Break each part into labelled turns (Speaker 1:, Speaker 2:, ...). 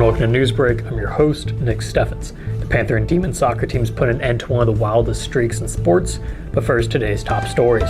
Speaker 1: and welcome to Newsbreak. I'm your host, Nick Steffens. The Panther and Demon soccer teams put an end to one of the wildest streaks in sports, but first, today's top stories.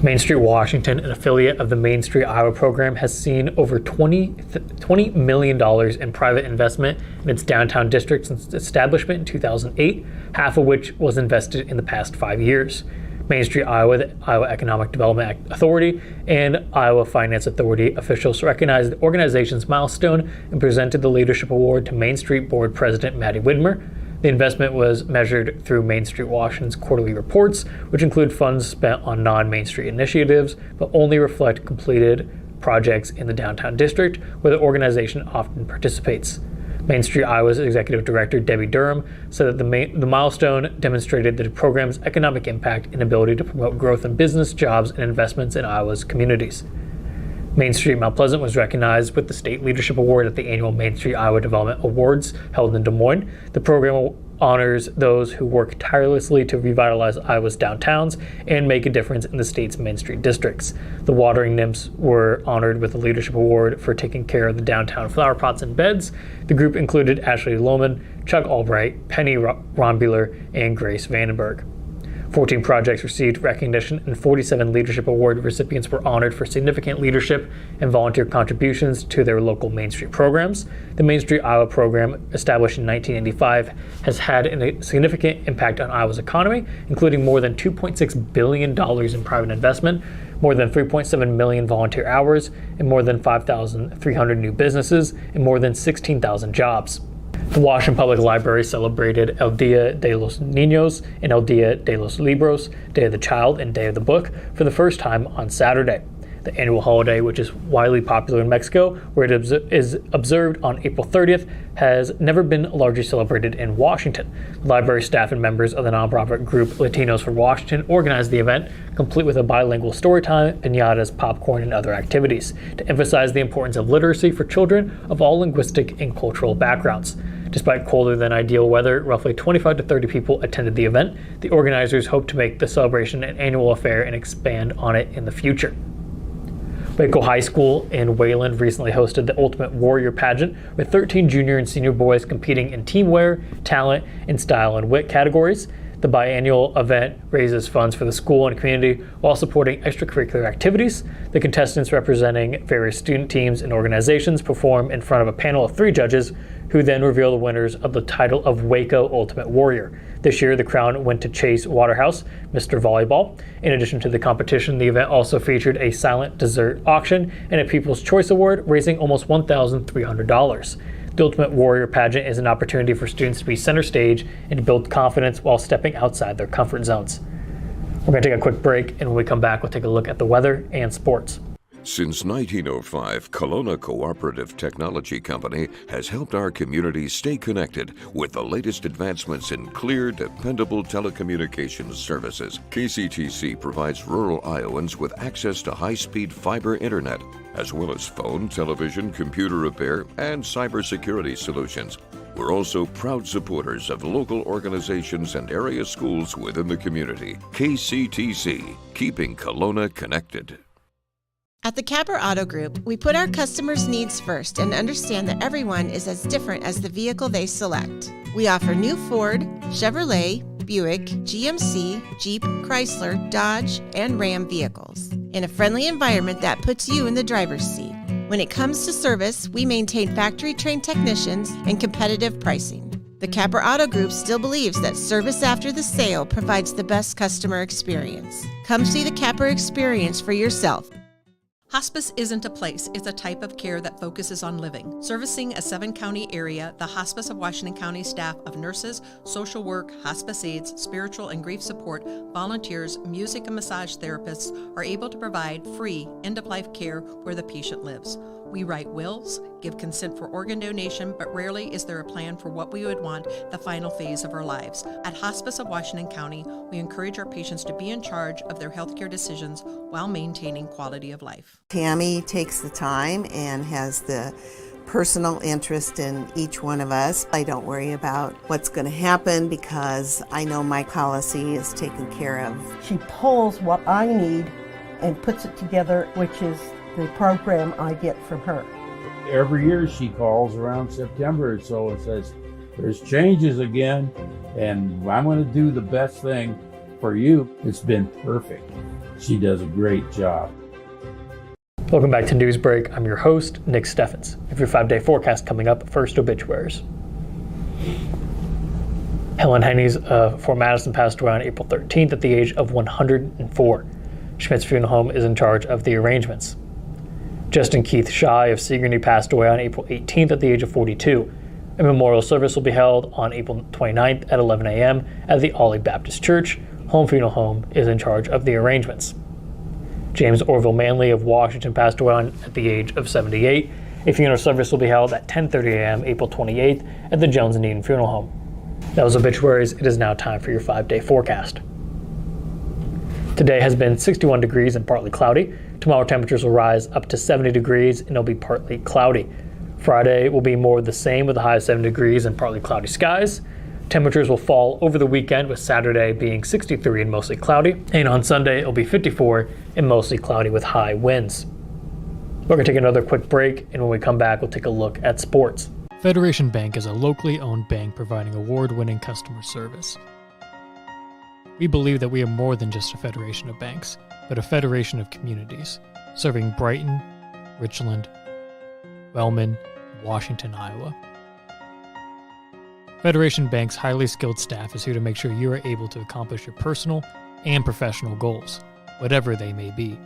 Speaker 1: Main Street Washington, an affiliate of the Main Street Iowa program, has seen over $20 million in private investment in its downtown district since establishment in 2008, half of which was invested in the past 5 years. Main Street Iowa, the Iowa Economic Development Authority, and Iowa Finance Authority officials recognized the organization's milestone and presented the Leadership Award to Main Street Board President Maddie Widmer. The investment was measured through Main Street Washington's quarterly reports, which include funds spent on non-Main Street initiatives, but only reflect completed projects in the downtown district, where the organization often participates. Main Street Iowa's Executive Director Debbie Durham said that the milestone demonstrated the program's economic impact and ability to promote growth in business, jobs, and investments in Iowa's communities. Main Street Mount Pleasant was recognized with the State Leadership Award at the annual Main Street Iowa Development Awards held in Des Moines. The program honors those who work tirelessly to revitalize Iowa's downtowns and make a difference in the state's Main Street districts. The Watering Nymphs were honored with the Leadership Award for taking care of the downtown flower pots and beds. The group included Ashley Lohman, Chuck Albright, Penny Ronbuehler, and Grace Vandenberg. 14 projects received recognition, and 47 Leadership Award recipients were honored for significant leadership and volunteer contributions to their local Main Street programs. The Main Street Iowa program, established in 1985, has had a significant impact on Iowa's economy, including more than $2.6 billion in private investment, more than 3.7 million volunteer hours, and more than 5,300 new businesses, and more than 16,000 jobs. The Washington Public Library celebrated El Dia de los Niños and El Dia de los Libros, Day of the Child and Day of the Book, for the first time on Saturday. The annual holiday, which is widely popular in Mexico, where it is observed on April 30th, has never been largely celebrated in Washington. The library staff and members of the nonprofit group Latinos for Washington organized the event, complete with a bilingual storytime, piñatas, popcorn, and other activities, to emphasize the importance of literacy for children of all linguistic and cultural backgrounds. Despite colder than ideal weather, roughly 25 to 30 people attended the event. The organizers hope to make the celebration an annual affair and expand on it in the future. Waco High School in Wayland recently hosted the Ultimate Warrior pageant, with 13 junior and senior boys competing in team wear, talent, and style and wit categories. The biannual event raises funds for the school and community while supporting extracurricular activities. The contestants representing various student teams and organizations perform in front of a panel of 3 judges, who then reveal the winners of the title of Waco Ultimate Warrior. This year, the crown went to Chase Waterhouse, Mr. Volleyball. In addition to the competition, the event also featured a silent dessert auction and a People's Choice Award, raising almost $1,300. The Ultimate Warrior pageant is an opportunity for students to be center stage and to build confidence while stepping outside their comfort zones. We're going to take a quick break, and when we come back, we'll take a look at the weather and sports.
Speaker 2: Since 1905, Kelowna Cooperative Technology Company has helped our community stay connected with the latest advancements in clear, dependable telecommunications services. KCTC provides rural Iowans with access to high-speed fiber internet, as well as phone, television, computer repair, and cybersecurity solutions. We're also proud supporters of local organizations and area schools within the community. KCTC, keeping Kelowna connected.
Speaker 3: At the Capper Auto Group, we put our customers' needs first and understand that everyone is as different as the vehicle they select. We offer new Ford, Chevrolet, Buick, GMC, Jeep, Chrysler, Dodge, and Ram vehicles in a friendly environment that puts you in the driver's seat. When it comes to service, we maintain factory-trained technicians and competitive pricing. The Capper Auto Group still believes that service after the sale provides the best customer experience. Come see the Capper experience for yourself.
Speaker 4: Hospice isn't a place, it's a type of care that focuses on living. Servicing a 7-county area, the Hospice of Washington County staff of nurses, social work, hospice aides, spiritual and grief support, volunteers, music and massage therapists are able to provide free end-of-life care where the patient lives. We write wills, give consent for organ donation, but rarely is there a plan for what we would want the final phase of our lives. At Hospice of Washington County, we encourage our patients to be in charge of their healthcare decisions while maintaining quality of life.
Speaker 5: Tammy takes the time and has the personal interest in each one of us. I don't worry about what's going to happen because I know my policy is taken care of.
Speaker 6: She pulls what I need and puts it together, which is the program I get from her. every year she calls around September, so it says, there's changes again, and I'm going to do the best thing for you. It's been perfect. She does a great job.
Speaker 1: Welcome back to Newsbreak. I'm your host, Nick Steffens. With your 5-day forecast coming up, first obituaries. Helen Hennies of Fort Madison passed away on April 13th at the age of 104. Schmidt's Funeral Home is in charge of the arrangements. Justin Keith Shy of Sigourney passed away on April 18th at the age of 42. A memorial service will be held on April 29th at 11 a.m. at the Ollie Baptist Church. Home Funeral Home is in charge of the arrangements. James Orville Manley of Washington passed away at the age of 78. A funeral service will be held at 10:30 a.m. April 28th at the Jones and Eden Funeral Home. That was obituaries. It is now time for your 5-day forecast. Today has been 61 degrees and partly cloudy. Tomorrow temperatures will rise up to 70 degrees and it'll be partly cloudy. Friday will be more of the same with a high of 7 degrees and partly cloudy skies. Temperatures will fall over the weekend with Saturday being 63 and mostly cloudy. And on Sunday it'll be 54 and mostly cloudy with high winds. We're going to take another quick break, and when we come back we'll take a look at sports.
Speaker 7: Federation Bank is a locally owned bank providing award-winning customer service. We believe that we are more than just a federation of banks, but a federation of communities, serving Brighton, Richland, Wellman, and Washington, Iowa. Federation Bank's highly skilled staff is here to make sure you are able to accomplish your personal and professional goals, whatever they may be.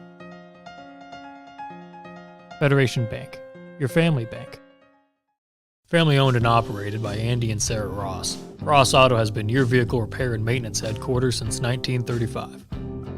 Speaker 7: Federation Bank, your family bank. Family owned and operated by Andy and Sarah Ross, Ross Auto has been your vehicle repair and maintenance headquarters since 1935.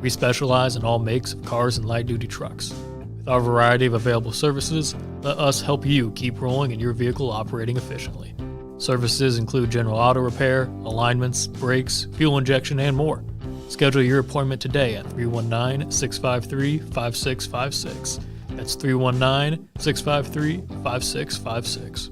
Speaker 7: We specialize in all makes of cars and light-duty trucks. With our variety of available services, let us help you keep rolling and your vehicle operating efficiently. Services include general auto repair, alignments, brakes, fuel injection, and more. Schedule your appointment today at 319-653-5656. That's 319-653-5656.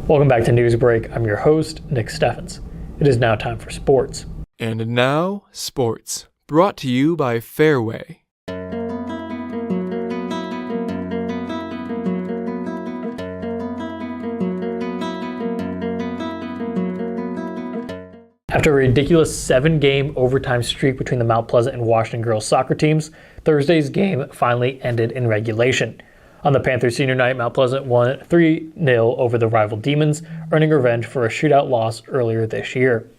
Speaker 1: Welcome back to Newsbreak. I'm your host, Nick Steffens. It is now time for sports.
Speaker 8: And now, sports, brought to you by Fairway.
Speaker 1: After a ridiculous 7-game overtime streak between the Mount Pleasant and Washington girls soccer teams, Thursday's game finally ended in regulation. On the Panthers senior night, Mount Pleasant won 3-0 over the rival Demons, earning revenge for a shootout loss earlier this year.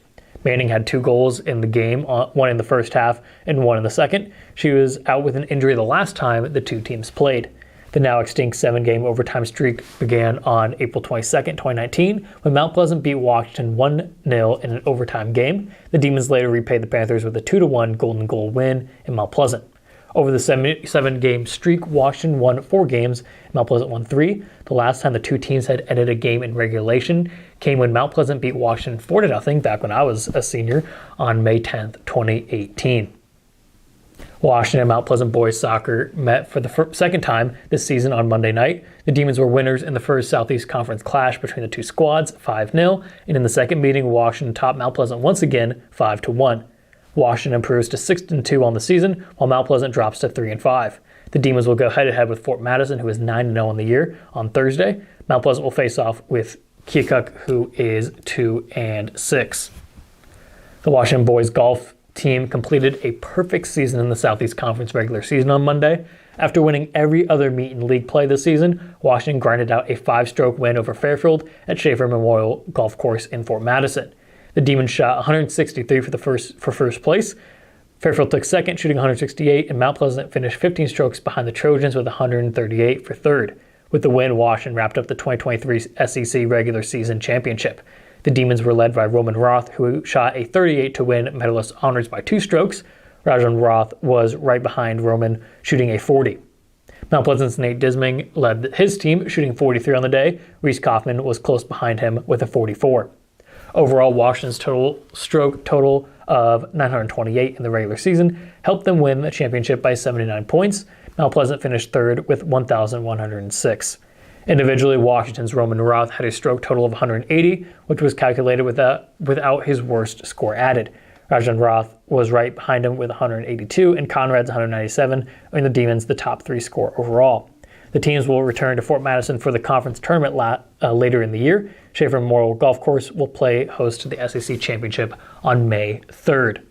Speaker 1: Manning had 2 goals in the game, one in the first half and one in the second. She was out with an injury the last time the two teams played. The now extinct 7-game overtime streak began on April 22, 2019, when Mount Pleasant beat Washington 1-0 in an overtime game. The Demons later repaid the Panthers with a 2-1 golden goal win in Mount Pleasant. Over the 7-game streak, Washington won 4 games, and Mount Pleasant won 3. The last time the two teams had ended a game in regulation came when Mount Pleasant beat Washington 4-0 back when I was a senior on May 10, 2018. Washington and Mount Pleasant boys soccer met for the second time this season on Monday night. The Demons were winners in the first Southeast Conference clash between the two squads, 5-0, and in the second meeting, Washington topped Mount Pleasant once again, 5-1. Washington improves to 6-2 on the season, while Mount Pleasant drops to 3-5. The Demons will go head-to-head with Fort Madison, who is 9-0 on the year, on Thursday. Mount Pleasant will face off with Keokuk, who is 2-6. The Washington boys golf team completed a perfect season in the Southeast Conference regular season on Monday. After winning every other meet in league play this season, Washington grinded out a 5-stroke win over Fairfield at Schaefer Memorial Golf Course in Fort Madison. The Demons shot 163 for first place. Fairfield took second, shooting 168, and Mount Pleasant finished 15 strokes behind the Trojans with 138 for third. With the win, Washington wrapped up the 2023 SEC regular season championship. The Demons were led by Roman Roth, who shot a 38 to win medalist honors by 2 strokes. Rajan Roth was right behind Roman, shooting a 40. Mount Pleasant's Nate Disming led his team, shooting 43 on the day. Reese Kaufman was close behind him with a 44. Overall, Washington's stroke total of 928 in the regular season helped them win the championship by 79 points. Mount Pleasant finished third with 1,106. Individually, Washington's Roman Roth had a stroke total of 180, which was calculated without his worst score added. Rajan Roth was right behind him with 182, and Conrad's 197, earning the Demons the top 3 score overall. The teams will return to Fort Madison for the conference tournament later in the year. Schaefer Memorial Golf Course will play host to the SEC Championship on May 3rd.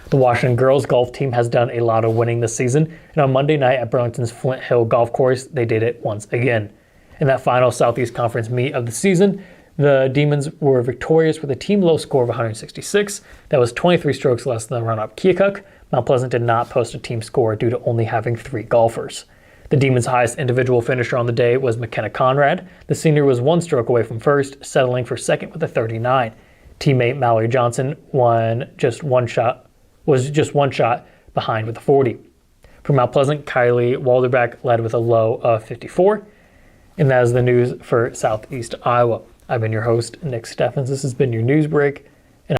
Speaker 1: The Washington girls golf team has done a lot of winning this season, and on Monday night at Burlington's Flint Hill Golf Course, they did it once again. In that final Southeast Conference meet of the season, the Demons were victorious with a team low score of 166. That was 23 strokes less than the run-up Keokuk. Mount Pleasant did not post a team score due to only having 3 golfers. The Demons' highest individual finisher on the day was McKenna Conrad. The senior was 1 stroke away from first, settling for second with a 39. Teammate Mallory Johnson was just one shot behind with a 40. For Mount Pleasant, Kylie Walderbach led with a low of 54. And that is the news for Southeast Iowa. I've been your host, Nick Steffens. This has been your news break.